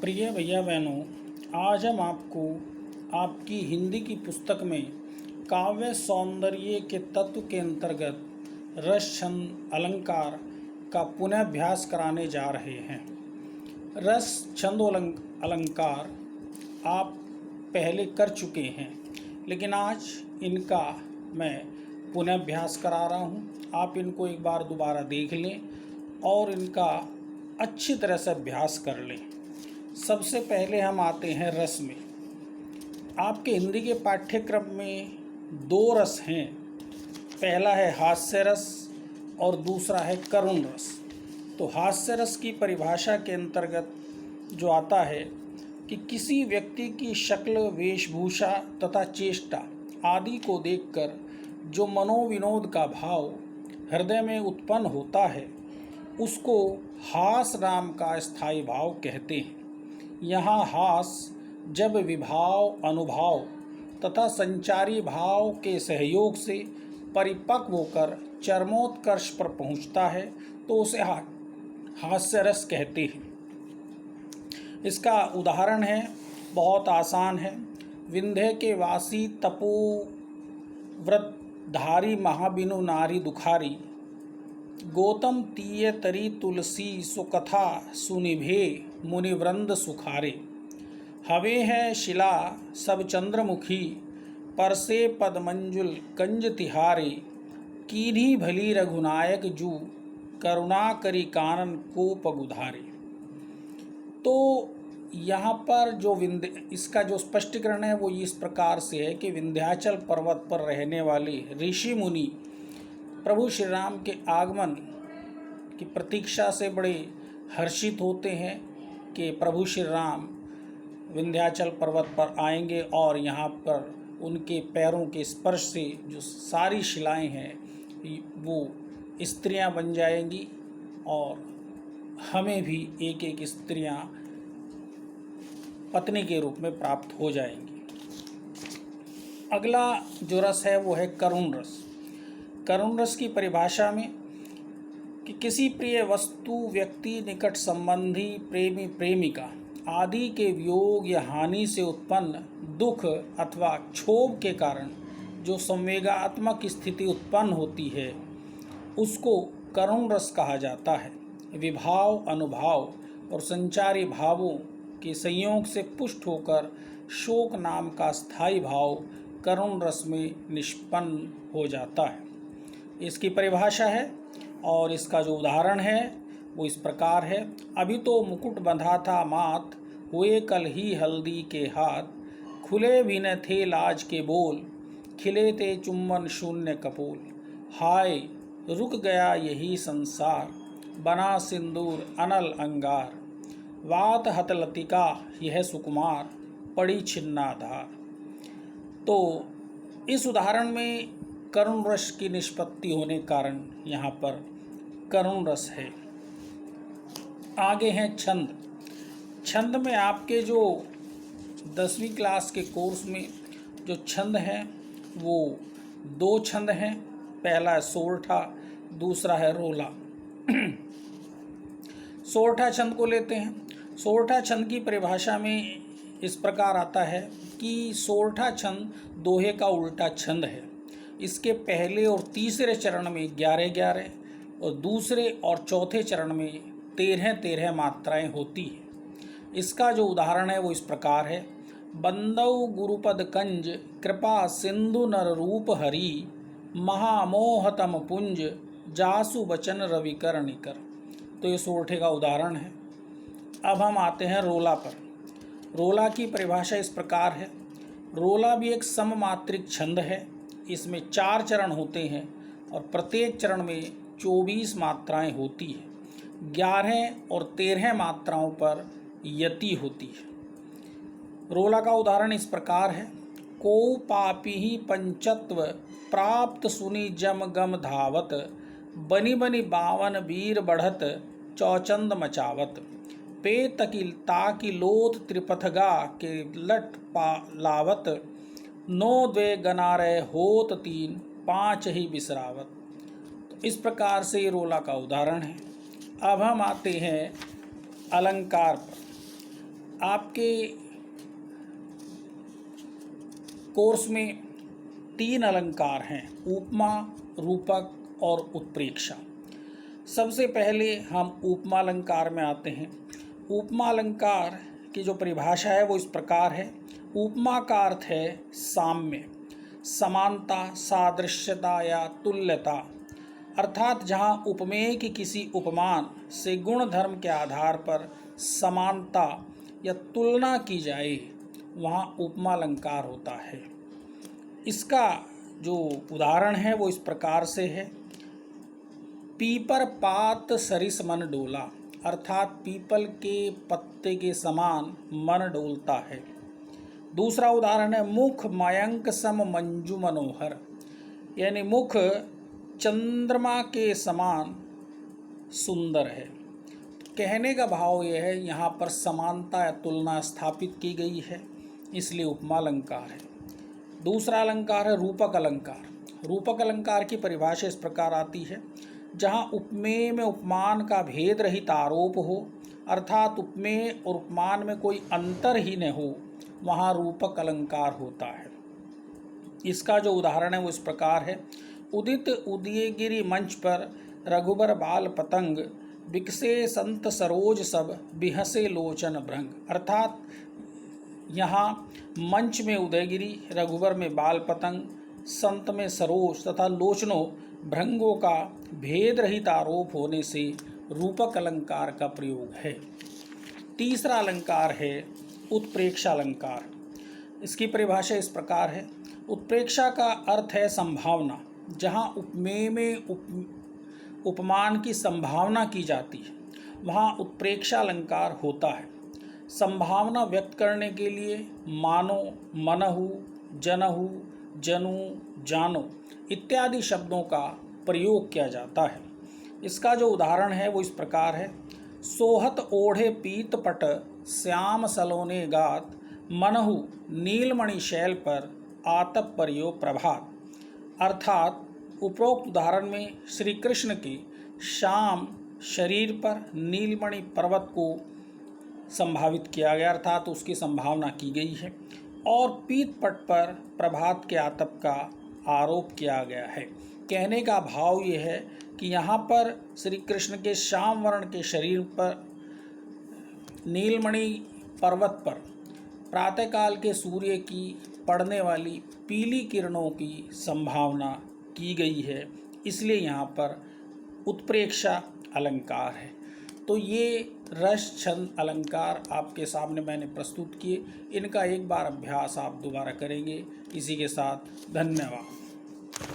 प्रिय भैया बहनों, आज हम आपको आपकी हिंदी की पुस्तक में काव्य सौंदर्य के तत्व के अंतर्गत रस छंद अलंकार का पुनःअभ्यास कराने जा रहे हैं। रस छंद अलंकार आप पहले कर चुके हैं, लेकिन आज इनका मैं पुनःअभ्यास करा रहा हूँ। आप इनको एक बार दोबारा देख लें और इनका अच्छी तरह से अभ्यास कर लें। सबसे पहले हम आते हैं रस में। आपके हिंदी के पाठ्यक्रम में दो रस हैं, पहला है हास्य रस और दूसरा है करुण रस। तो हास्य रस की परिभाषा के अंतर्गत जो आता है कि किसी व्यक्ति की शक्ल, वेशभूषा तथा चेष्टा आदि को देखकर जो मनोविनोद का भाव हृदय में उत्पन्न होता है, उसको हास नाम का स्थायी भाव कहते हैं। यहाँ हास जब विभाव, अनुभव तथा संचारी भाव के सहयोग से परिपक्व होकर चरमोत्कर्ष पर पहुँचता है तो उसे हास्य रस कहते हैं। इसका उदाहरण है, बहुत आसान है। विंध्य के वासी तपोव्रतधारी महाबिनु नारी दुखारी, गौतम तीय तरी तुलसी सुकथा सुनिभे मुनिवृंद सुखारे। हवे है शिला सब चंद्रमुखी, परसे पदमंजुल कंज तिहारे। कीन्ही भली रघुनायक जू, करुणा करी कानन कोप गुधारे। तो यहाँ पर जो इसका जो स्पष्टीकरण है वो इस प्रकार से है कि विंध्याचल पर्वत पर रहने वाले ऋषि मुनि प्रभु श्री राम के आगमन की प्रतीक्षा से बड़े हर्षित होते हैं कि प्रभु श्री राम विंध्याचल पर्वत पर आएंगे और यहाँ पर उनके पैरों के स्पर्श से जो सारी शिलाएं हैं वो स्त्रियां बन जाएंगी और हमें भी एक एक स्त्रियां पत्नी के रूप में प्राप्त हो जाएंगी। अगला जो रस है वो है करुण रस। करुण रस की परिभाषा में कि किसी प्रिय वस्तु, व्यक्ति, निकट संबंधी, प्रेमी, प्रेमिका आदि के वियोग या हानि से उत्पन्न दुख अथवा क्षोभ के कारण जो संवेगात्मक स्थिति उत्पन्न होती है उसको करुण रस कहा जाता है। विभाव, अनुभव और संचारी भावों के संयोग से पुष्ट होकर शोक नाम का स्थायी भाव करुण रस में निष्पन्न हो जाता है। इसकी परिभाषा है और इसका जो उदाहरण है वो इस प्रकार है। अभी तो मुकुट बंधा था मात, हुए कल ही हल्दी के हाथ। खुले भी न थे लाज के बोल, खिले थे चुम्बन शून्य कपोल। हाय रुक गया यही संसार, बना सिंदूर अनल अंगार। वात हतलतिका यह सुकुमार, पड़ी छिन्नाधार। तो इस उदाहरण में करुण रस की निष्पत्ति होने के कारण यहाँ पर करुण रस है। आगे हैं छंद। छंद में आपके जो 10वीं क्लास के कोर्स में जो छंद हैं वो दो छंद हैं। पहला है सोरठा, दूसरा है रोला। सोरठा छंद को लेते हैं। सोरठा छंद की परिभाषा में इस प्रकार आता है कि सोरठा छंद दोहे का उल्टा छंद है। इसके पहले और तीसरे चरण में 11-11 और दूसरे और चौथे चरण में 13-13 मात्राएं होती हैं। इसका जो उदाहरण है वो इस प्रकार है। बंदौ गुरुपद कंज, कृपा सिंधु नर रूप हरि। महामोहतम पुंज, जासु बचन रविकर निकर। तो ये सोरठे का उदाहरण है। अब हम आते हैं रोला पर। रोला की परिभाषा इस प्रकार है। रोला भी एक सममात्रिक छंद है। इसमें 4 चरण होते हैं और प्रत्येक चरण में 24 मात्राएं होती हैं। 11 और 13 मात्राओं पर यति होती है। रोला का उदाहरण इस प्रकार है। को पापी ही पंचत्व, प्राप्त सुनी जम गम धावत। बनी बनी बावन वीर बढ़त, चौचंद मचावत। पे तकी ताकि लोथ त्रिपथगा के लट पा लावत। 9 द्वे गनारे होत 3, 5 ही बिसरावत। तो इस प्रकार से ये रोला का उदाहरण है। अब हम आते हैं अलंकार पर। आपके कोर्स में 3 अलंकार हैं, उपमा, रूपक और उत्प्रेक्षा। सबसे पहले हम उपमा अलंकार में आते हैं। उपमा अलंकार की जो परिभाषा है वो इस प्रकार है। उपमा का अर्थ है साम्य, समानता, सादृश्यता या तुल्यता, अर्थात जहाँ उपमेय की किसी उपमान से गुण धर्म के आधार पर समानता या तुलना की जाए वहाँ उपमा अलंकार होता है। इसका जो उदाहरण है वो इस प्रकार से है। पीपर पात सरिस मन डोला, अर्थात पीपल के पत्ते के समान मन डोलता है। दूसरा उदाहरण है मुख मयंक सम मंजू मनोहर, यानी मुख चंद्रमा के समान सुंदर है। कहने का भाव यह है यहाँ पर समानता या तुलना स्थापित की गई है, इसलिए उपमा अलंकार है। दूसरा अलंकार है रूपक अलंकार। रूपक अलंकार की परिभाषा इस प्रकार आती है, जहाँ उपमेय में उपमान का भेद रहित आरोप हो, अर्थात उपमेय और उपमान में कोई अंतर ही न हो, वहाँ रूपक अलंकार होता है। इसका जो उदाहरण है वो इस प्रकार है। उदित उदयगिरि मंच पर रघुबर बाल पतंग, बिकसे संत सरोज सब बिहसे लोचन भृंग, अर्थात यहाँ मंच में उदयगिरि, रघुबर में बाल पतंग, संत में सरोज तथा लोचनों भृंगों का भेद रहित आरोप होने से रूपक अलंकार का प्रयोग है। तीसरा अलंकार है उत्प्रेक्षा अलंकार। इसकी परिभाषा इस प्रकार है। उत्प्रेक्षा का अर्थ है संभावना, जहाँ उपमेय में उपमान की संभावना की जाती है वहाँ उत्प्रेक्षा अलंकार होता है। संभावना व्यक्त करने के लिए मानो, मनहु, जनहु, जनु, जानो इत्यादि शब्दों का प्रयोग किया जाता है। इसका जो उदाहरण है वो इस प्रकार है। सोहत ओढ़े पीत पट श्याम सलोने गात, मनहु नीलमणि शैल पर आतप परियो प्रभात, अर्थात उपरोक्त उदाहरण में श्री कृष्ण के श्याम शरीर पर नीलमणि पर्वत को संभावित किया गया, अर्थात उसकी संभावना की गई है, और पीत पट पर प्रभात के आतप का आरोप किया गया है। कहने का भाव ये है कि यहाँ पर श्री कृष्ण के श्याम वर्ण के शरीर पर नीलमणि पर्वत पर प्रातःकाल के सूर्य की पड़ने वाली पीली किरणों की संभावना की गई है, इसलिए यहाँ पर उत्प्रेक्षा अलंकार है। तो ये रस छंद अलंकार आपके सामने मैंने प्रस्तुत किए। इनका एक बार अभ्यास आप दोबारा करेंगे। इसी के साथ धन्यवाद।